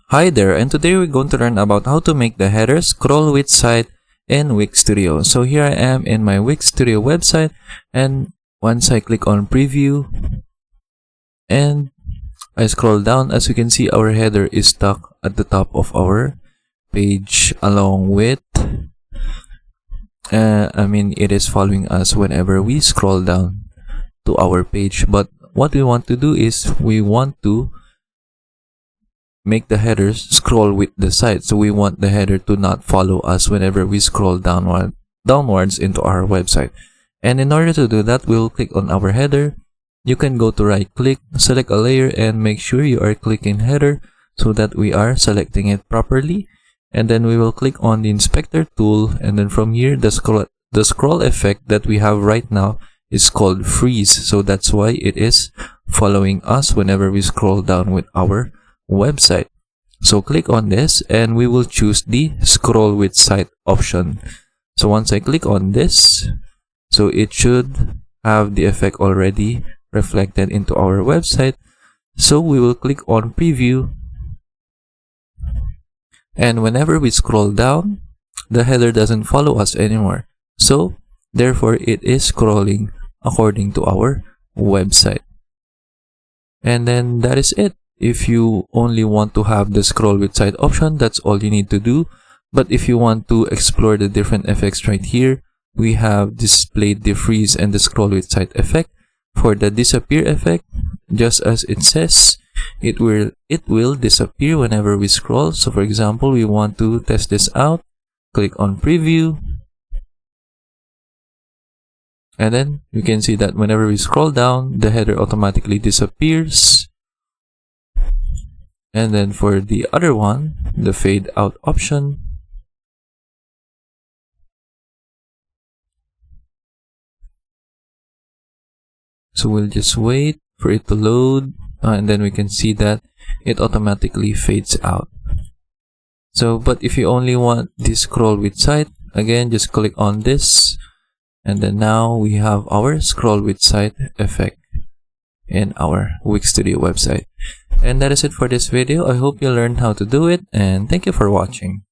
Hi there, and today we're going to learn about how to make the header scroll with site in Wix Studio. So here I am in my Wix Studio website, and once I click on preview and I scroll down, as you can see, our header is stuck at the top of our page along with it is following us whenever we scroll down to our page. But what we want to do is we want to make the headers scroll with the site. So we want the header to not follow us whenever we scroll downwards into our website. And in order to do that, we'll click on our header. You can go to right click, select a layer, and make sure you are clicking header so that we are selecting it properly. And then we will click on the inspector tool, and then from here the scroll effect that we have right now is called freeze. So that's why it is following us whenever we scroll down with our website. So click on this and we will choose the scroll with site option. So once I click on this, so it should have the effect already reflected into our website. So we will click on preview, and whenever we scroll down, the header doesn't follow us anymore. So therefore it is scrolling according to our website. And then that is it. If you only want to have the scroll with site option, that's all you need to do. But if you want to explore the different effects right here, we have displayed the freeze and the scroll with site effect. For the disappear effect, just as it says, it will disappear whenever we scroll. So for example, we want to test this out. Click on preview. And then you can see that whenever we scroll down, the header automatically disappears. And then for the other one, the fade out option, so we'll just wait for it to load, and then we can see that it automatically fades out. So but if you only want this scroll with site, again just click on this, and then now we have our scroll with site effect in our Wix Studio website. And that is it for this video. I hope you learned how to do it, and thank you for watching.